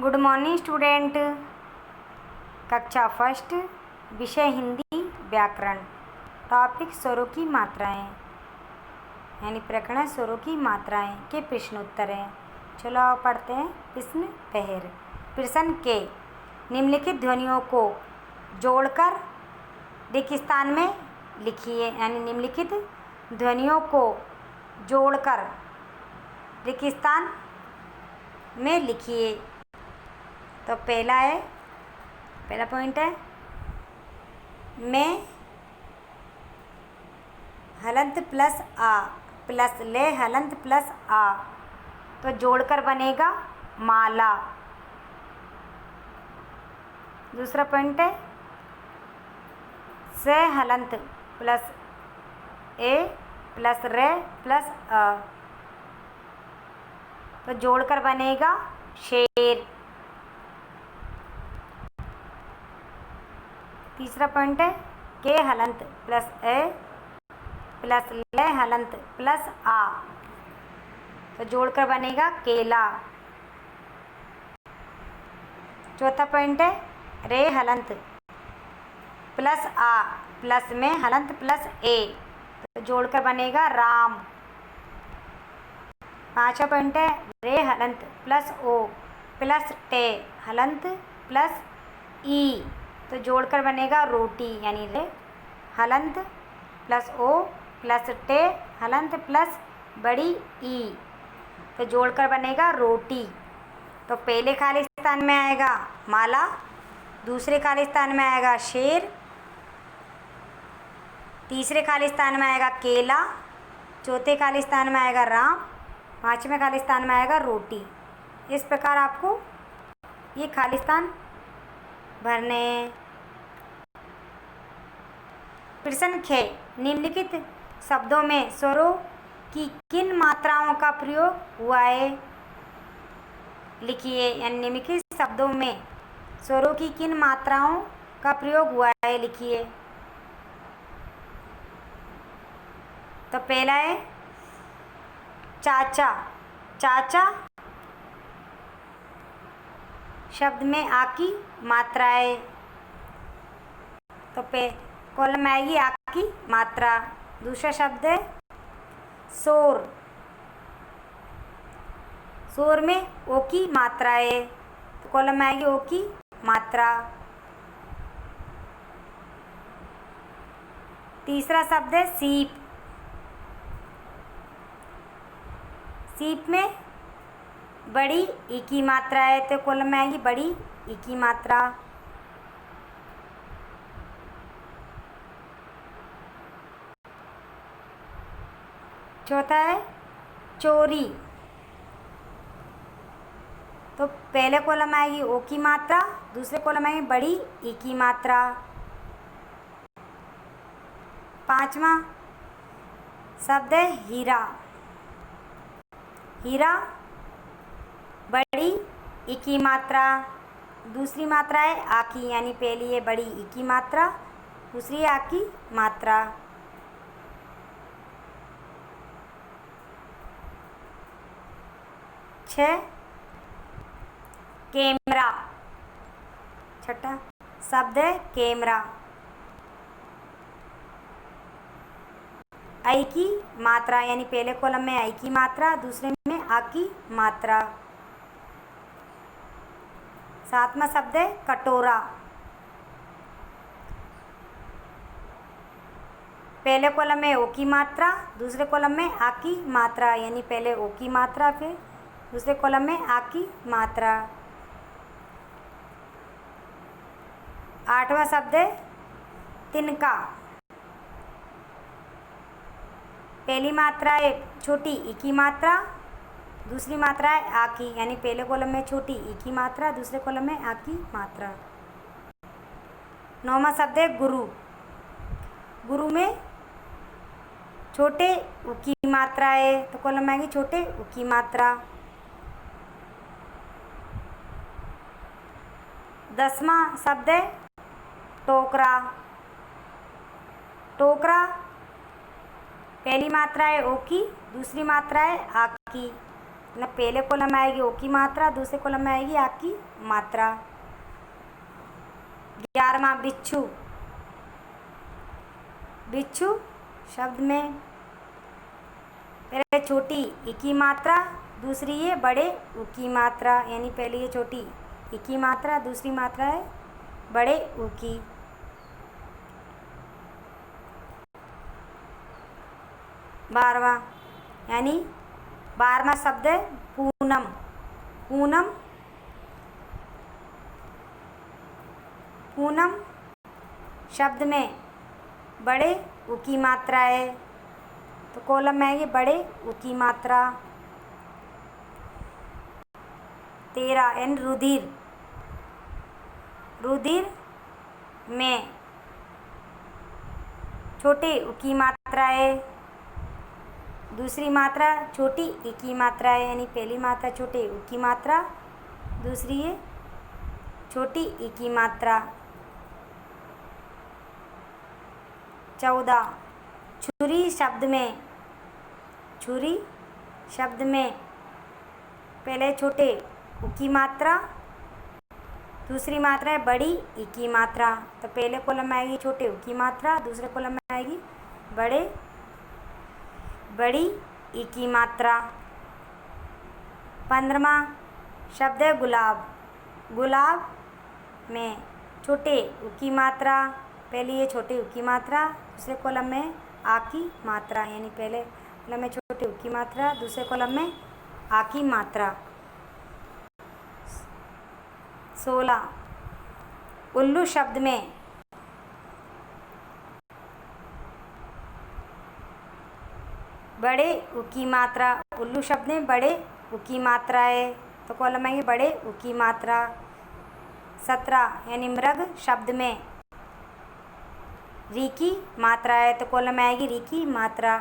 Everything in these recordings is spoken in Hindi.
Good morning student. कक्षा फर्स्ट, विषय हिंदी व्याकरण, टॉपिक स्वरों की मात्राएं यानी प्रकरण स्वरों की मात्राएं के प्रश्न उत्तर हैं। चलो आओ पढ़ते हैं। प्रश्न पहर। प्रश्न के निम्नलिखित ध्वनियों को जोड़कर रिक्त स्थान में लिखिए। यानी निम्नलिखित ध्वनियों को जोड़कर रिक्त स्थान में लिखिए। तो पहला पॉइंट है मैं हलंत प्लस आ प्लस ले हलंत प्लस आ, तो जोड़कर बनेगा माला। दूसरा पॉइंट है से हलंत प्लस ए प्लस रे प्लस अ, तो जोड़कर बनेगा शेर। तीसरा पॉइंट है के हलंत प्लस ए प्लस ले हलंत प्लस आ, तो जोड़कर बनेगा केला। चौथा पॉइंट है रे हलंत प्लस आ प्लस में हलंत प्लस ए, तो जोड़कर बनेगा राम। पांचवा पॉइंट है रे हलंत प्लस ओ प्लस टे हलंत प्लस ई, तो जोड़कर बनेगा रोटी। यानी रे हलंत प्लस ओ प्लस टे हलंत प्लस बड़ी ई, तो जोड़कर बनेगा रोटी। तो पहले खाली स्थान में आएगा माला, दूसरे खाली स्थान में आएगा शेर, तीसरे खाली स्थान में आएगा केला, चौथे खाली स्थान में आएगा राम, पांचवें खाली स्थान में आएगा रोटी। इस प्रकार आपको ये खाली स्थान भरने। प्रश्न 6, निम्नलिखित शब्दों में स्वरों की किन मात्राओं का प्रयोग हुआ है लिखिए। यानी निम्नलिखित शब्दों में स्वरों की किन मात्राओं का प्रयोग हुआ है लिखिए। तो पहला है चाचा। चाचा शब्द में आ की मात्रा है, तो कॉलम में आएगी आ की मात्रा। दूसरा शब्द है शोर। शोर में ओ की मात्रा है, तो कॉलम में आएगी ओ की मात्रा। तीसरा शब्द है सीप। सीप में बड़ी ई की मात्रा है, तो कॉलम में आएगी बड़ी ई की मात्रा। चौथा है चोरी। तो पहले कॉलम में आएगी ओ की मात्रा, दूसरे कॉलम में आएगी बड़ी ई की मात्रा। पांचवा शब्द है हीरा। हीरा बड़ी ई की मात्रा, दूसरी मात्रा है आ की, यानी पहली है बड़ी ई की मात्रा, दूसरी है आ की मात्रा। कैमरा। छठा शब्द है कैमरा। आई की मात्रा, यानी पहले कॉलम में आई की मात्रा, दूसरे में आ की मात्रा। सातवां शब्द है कटोरा। पहले कॉलम में ओ की मात्रा, दूसरे कॉलम में आ की मात्रा, यानी पहले ओ की मात्रा फिर दूसरे कॉलम में आ की मात्रा। आठवां शब्द है तिनका। पहली मात्रा है छोटी ई की मात्रा, दूसरी मात्रा है आ की, यानी पहले कॉलम में छोटी ई की मात्रा, दूसरे कॉलम में आ की मात्रा। नौवां शब्द है गुरु। गुरु में छोटे उ की मात्रा है, तो कॉलम में आएगी छोटे उ की मात्रा। 10वां शब्द है टोकरा। टोकरा पहली मात्रा है ओ की, दूसरी मात्रा है आ की, ना पहले कॉलम में आएगी ओ की मात्रा, दूसरे कॉलम में आएगी आ की मात्रा। 11वां बिच्छू। बिच्छू शब्द में पहले छोटी ई की मात्रा, दूसरी है बड़े ऊ की मात्रा, यानी पहली है छोटी ई की मात्रा, दूसरी मात्रा है बड़े ऊ की। 12वां यानी 12वां शब्द है पूनम। पूनम। पूनम शब्द में बड़े ऊ की मात्रा है, तो कॉलम में आएगी बड़े ऊ की मात्रा। 13 एन रुधिर। रुधिर में छोटे ऊ की मात्रा है, दूसरी मात्रा छोटी ई की मात्रा है, यानी पहली मात्रा छोटे ऊ की मात्रा, दूसरी है छोटी ई की मात्रा। 14 छुरी शब्द में। छुरी शब्द में पहले छोटे ऊ की मात्रा, दूसरी मात्रा है बड़ी ई की मात्रा, तो पहले कॉलम में आएगी छोटे ऊ की मात्रा, दूसरे कॉलम में आएगी बड़ी ई की मात्रा। 15वां शब्द है गुलाब। गुलाब में छोटे ऊ की मात्रा, पहली है छोटे ऊ की मात्रा, दूसरे कॉलम में आ की मात्रा, यानी पहले कॉलम में छोटे ऊ की मात्रा, दूसरे कॉलम में आ की मात्रा। 16 उल्लू शब्द में बड़े ऊ की मात्रा। उल्लू शब्द में बड़े ऊ की मात्रा है, तो कॉलम में बड़े ऊ की मात्रा। 17 यानी मृग शब्द में री की मात्रा है, तो कॉलम में आएगी री की मात्रा।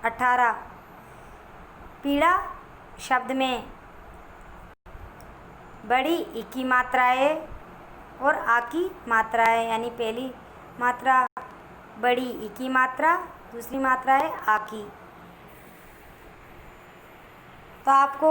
18 पीड़ा शब्द में बड़ी ई की मात्रा है और आ की मात्रा है, यानी पहली मात्रा बड़ी ई की मात्रा, दूसरी मात्रा है आ की। तो आपको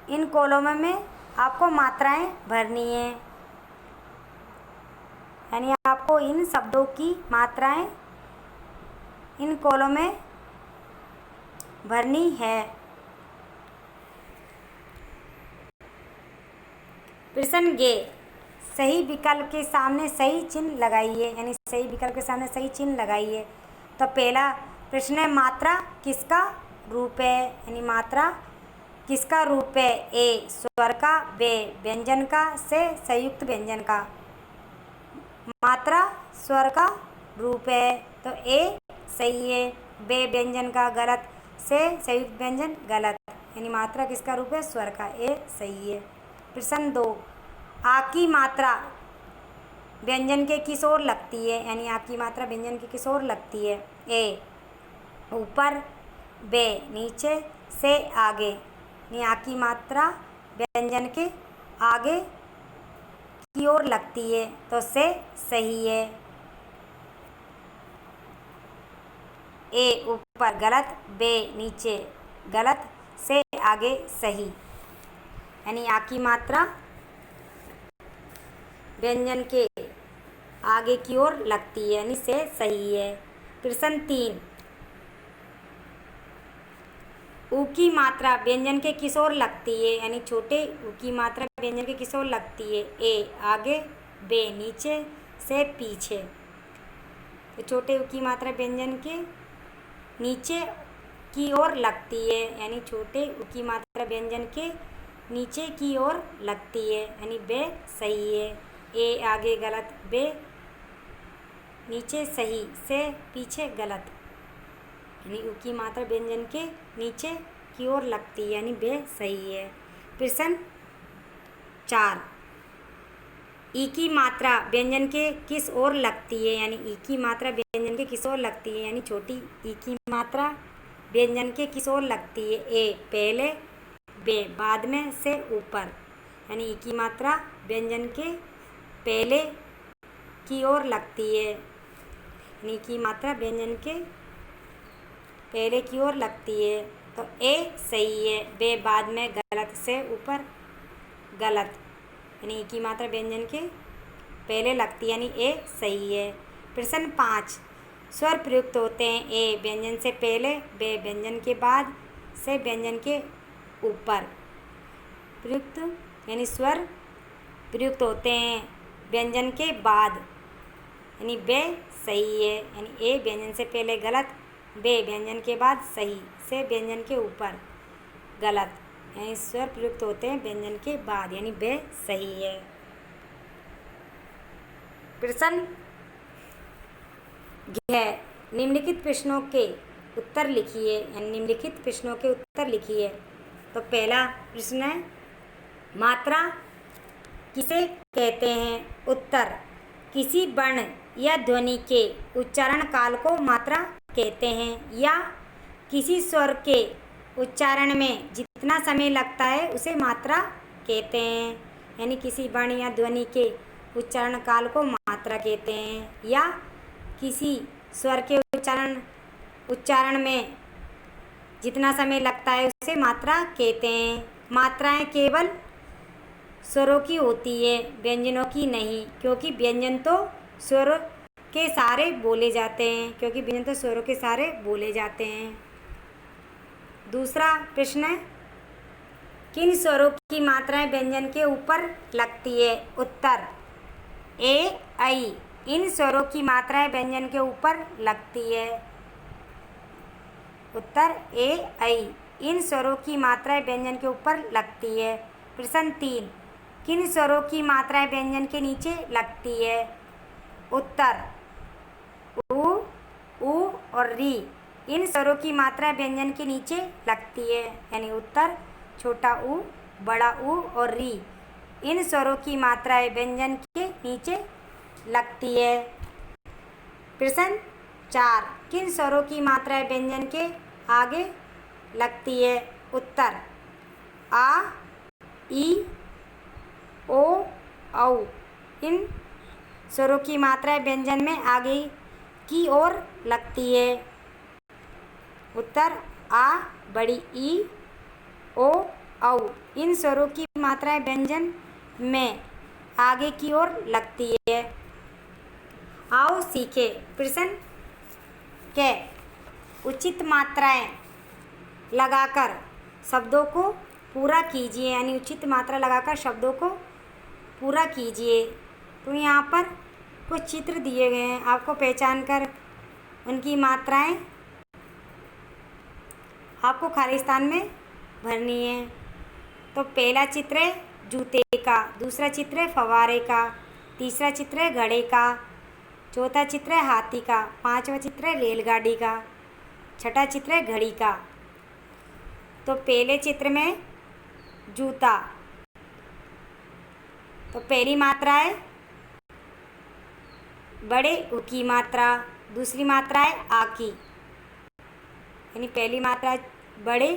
इन कॉलमों में आपको मात्राएं भरनी है, यानी आपको इन शब्दों की मात्राएं इन कॉलम में भरनी है। प्रश्न गे सही विकल्प के सामने सही चिन्ह लगाइए, यानी सही विकल्प के सामने सही चिन्ह लगाइए। तो पहला प्रश्न है मात्रा किसका रूप है, यानी मात्रा किसका रूप है। ए स्वर का, बे व्यंजन का, से संयुक्त व्यंजन का। मात्रा स्वर का रूप है, तो ए सही है, बे व्यंजन का गलत, से संयुक्त व्यंजन गलत, यानी मात्रा किसका रूप है स्वर का, ए सही है। प्रश्न 2 आ की मात्रा व्यंजन के किस ओर लगती है, यानी आ की मात्रा व्यंजन के किस ओर लगती है। ए ऊपर, बे नीचे, से आगे, यानी आ की मात्रा व्यंजन के आगे की ओर लगती है, तो से सही है। ए ऊपर गलत, बे नीचे गलत, से आगे सही, यानी आ की मात्रा व्यंजन के आगे की ओर लगती है, यानी से सही है। प्रश्न 3 ऊ की मात्रा व्यंजन के किस ओर लगती है, यानी छोटे ऊ की मात्रा व्यंजन के किस ओर लगती है। ए आगे, बे नीचे, से पीछे, तो छोटे ऊ की मात्रा व्यंजन के नीचे की ओर लगती है, यानी छोटे ऊ की मात्रा व्यंजन के नीचे की ओर लगती है, यानी बे सही है। ए आगे गलत, बे नीचे सही, से पीछे गलत, यानी ऊ की मात्रा व्यंजन के नीचे की ओर लगती है, यानी बे सही है। प्रश्न 4 ई की मात्रा व्यंजन के किस ओर लगती है, यानी ई की मात्रा व्यंजन के किस ओर लगती है, यानी छोटी ई की मात्रा व्यंजन के किस ओर लगती है। ए पहले, बे बाद में, से ऊपर, यानी ई की मात्रा व्यंजन के पहले की ओर लगती है, यानी की मात्रा व्यंजन के पहले की ओर लगती है। तो ए सही है, बे बाद में गलत, से ऊपर गलत, यानी ई की मात्रा व्यंजन के पहले लगती है, यानी ए सही है। प्रश्न 5, स्वर प्रयुक्त होते हैं ए व्यंजन से पहले, बे व्यंजन के बाद, से व्यंजन के ऊपर। प्रयुक्त यानी स्वर प्रयुक्त होते हैं व्यंजन के बाद, यानी बे सही है, यानी ए व्यंजन से पहले गलत, बे व्यंजन के बाद सही, से व्यंजन के ऊपर गलत, यानी स्वर प्रयुक्त होते हैं व्यंजन के बाद, यानी बे सही है। प्रश्न निम्नलिखित प्रश्नों के उत्तर लिखिए, यानी निम्नलिखित प्रश्नों के उत्तर लिखिए। तो पहला प्रश्न है, मात्रा किसे कहते हैं? उत्तर, किसी वर्ण या ध्वनि के उच्चारण काल को मात्रा कहते हैं, या किसी स्वर के उच्चारण में जितना समय लगता है उसे मात्रा कहते हैं, यानी किसी वर्ण या ध्वनि के उच्चारण काल को मात्रा कहते हैं, या किसी स्वर के उच्चारण में जितना समय लगता है उसे मात्रा कहते हैं। मात्राएं केवल स्वरों की होती है, व्यंजनों की नहीं, क्योंकि व्यंजन तो स्वरों के सारे बोले जाते हैं, दूसरा प्रश्न है, किन स्वरों की मात्राएं व्यंजन के ऊपर लगती है? उत्तर, ए ऐ, इन स्वरों की मात्राएं व्यंजन के ऊपर लगती है। उत्तर, ए ऐ, इन स्वरों की मात्राएं व्यंजन के ऊपर लगती है। प्रश्न 3, किन स्वरों की मात्राएं व्यंजन के नीचे लगती है? उत्तर, उ, और री, इन स्वरों की मात्राएं व्यंजन के नीचे लगती है, यानी उत्तर छोटा उ, बड़ा उ और री, इन स्वरों की मात्राएं व्यंजन के नीचे लगती है। प्रश्न 4, किन स्वरों की मात्राएं व्यंजन के आगे लगती है? उत्तर, आ, ई, ओ, औ, इन स्वरों की मात्राएं व्यंजन में आगे की ओर लगती है। उत्तर, आ, बड़ी ई, ओ, औ, इन स्वरों की मात्राएं व्यंजन में आगे की ओर लगती है। आओ सीखे। प्रश्न के उचित मात्राएं लगाकर शब्दों को पूरा कीजिए, यानी उचित मात्रा लगाकर शब्दों को पूरा कीजिए। तो यहाँ पर कुछ चित्र दिए गए हैं, आपको पहचान कर उनकी मात्राएं आपको खाली स्थान में भरनी है। तो पहला चित्र है जूते का, दूसरा चित्र है फव्वारे का, तीसरा चित्र है घड़े का, चौथा चित्र है हाथी का, पांचवा चित्र है रेलगाड़ी का, छठा चित्र है घड़ी का। तो पहले चित्र में जूता, तो पहली मात्रा है बड़े उ की मात्रा, दूसरी मात्रा है आ की, यानी पहली मात्रा बड़े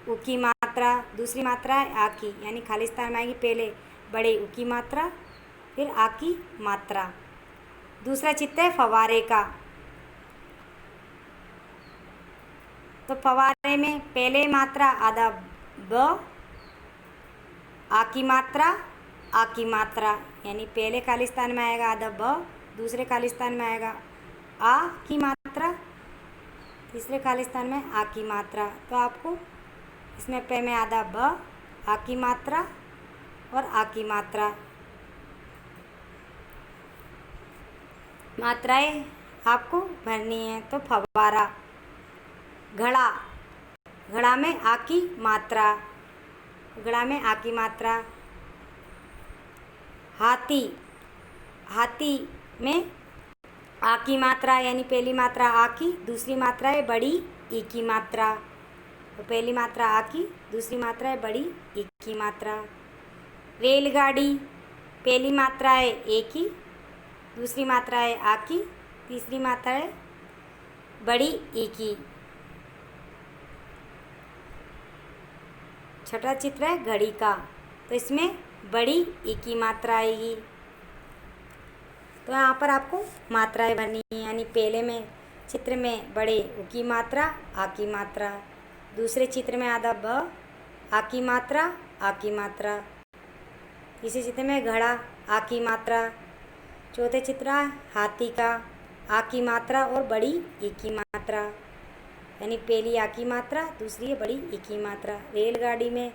उ की मात्रा, दूसरी मात्रा है आ की, यानी खाली स्थान में आएगी पहले बड़े उ की मात्रा, फिर आ की मात्रा। दूसरा चित्र है फव्वारे का, तो फव्वारे में पहले मात्रा आधा ब, आ की मात्रा, आ की मात्रा, यानी पहले खाली स्थान में आएगा आधा ब, दूसरे खाली स्थान में आएगा आ की मात्रा, तीसरे खाली स्थान में आ की मात्रा। तो आपको इसमें पे में आधा ब, आ की मात्रा और आ की मात्रा मात्राएं आपको भरनी है। तो फव्वारा, घड़ा, घड़ा में आ की मात्रा, घड़ा में आ की मात्रा। हाथी, हाथी में आ की मात्रा, यानी पहली मात्रा आ की, दूसरी मात्रा है बड़ी ई की मात्रा, तो पहली मात्रा आ की, दूसरी मात्रा है बड़ी ई की मात्रा। रेलगाड़ी, पहली मात्रा है ए की, दूसरी मात्रा है आ की, तीसरी मात्रा है बड़ी ई की। छठा चित्र है घड़ी का, तो इसमें बड़ी ई की मात्रा आएगी। तो यहाँ पर आपको मात्राएं भरनी है, यानी पहले में चित्र में बड़े उ की मात्रा, आ की मात्रा, दूसरे चित्र में आधा ब, आ की मात्रा, आ की मात्रा। तीसरे चित्र में घड़ा, आ की मात्रा। चौथे चित्र हाथी का, आ की मात्रा और बड़ी ई की मात्रा, यानी पहली आ की मात्रा, दूसरी है बड़ी ई की मात्रा। रेलगाड़ी में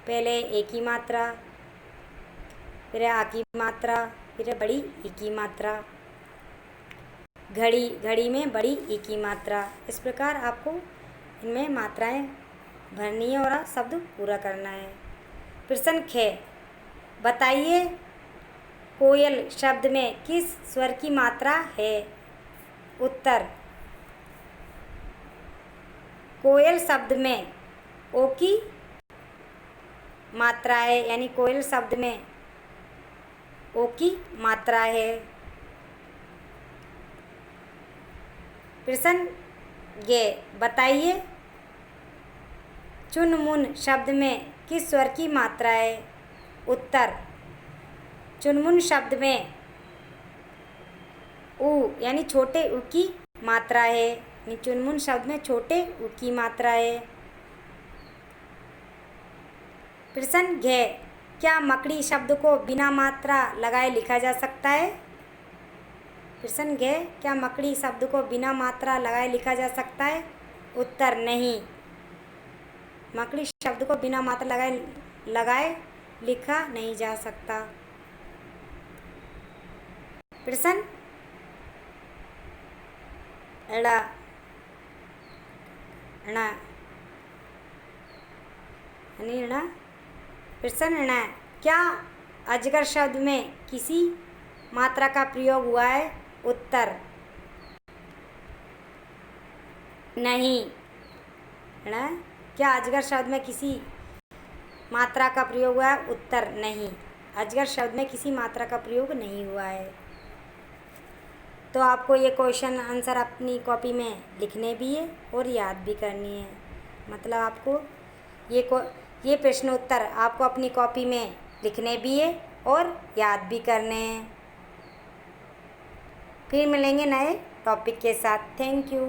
पहले ए की मात्रा, फिर आ की मात्रा, फिर बड़ी ई की मात्रा। घड़ी, घड़ी में बड़ी ई की मात्रा। इस प्रकार आपको इनमें मात्राएं भरनी है और शब्द पूरा करना है। प्रश्न 6, बताइए कोयल शब्द में किस स्वर की मात्रा है? उत्तर, कोयल शब्द में ओ की मात्रा है, यानी कोयल शब्द में ओ की मात्रा है। प्रश्न ये, बताइए चुनमुन शब्द में किस स्वर की मात्रा है? उत्तर, चुनमुन शब्द में उ यानी छोटे उ की मात्रा है, यानी चुनमुन शब्द में छोटे उ की मात्रा है। प्रश्न घ, क्या मकड़ी शब्द को बिना मात्रा लगाए लिखा जा सकता है? प्रश्न घ, क्या मकड़ी शब्द को बिना मात्रा लगाए लिखा जा सकता है? उत्तर, नहीं, मकड़ी शब्द को बिना मात्रा लगाए लिखा नहीं जा सकता। प्रश्न ड़ा, ण, प्रश्न ण, क्या अजगर शब्द में किसी मात्रा का प्रयोग हुआ है? उत्तर, नहीं, क्या अजगर शब्द में किसी मात्रा का प्रयोग हुआ है? उत्तर, नहीं, अजगर शब्द में किसी मात्रा का प्रयोग नहीं हुआ है। तो आपको ये क्वेश्चन आंसर अपनी कॉपी में लिखने भी है और याद भी करनी है। मतलब आपको ये प्रश्न उत्तर आपको अपनी कॉपी में लिखने भी है और याद भी करने हैं। फिर मिलेंगे नए टॉपिक के साथ। Thank you.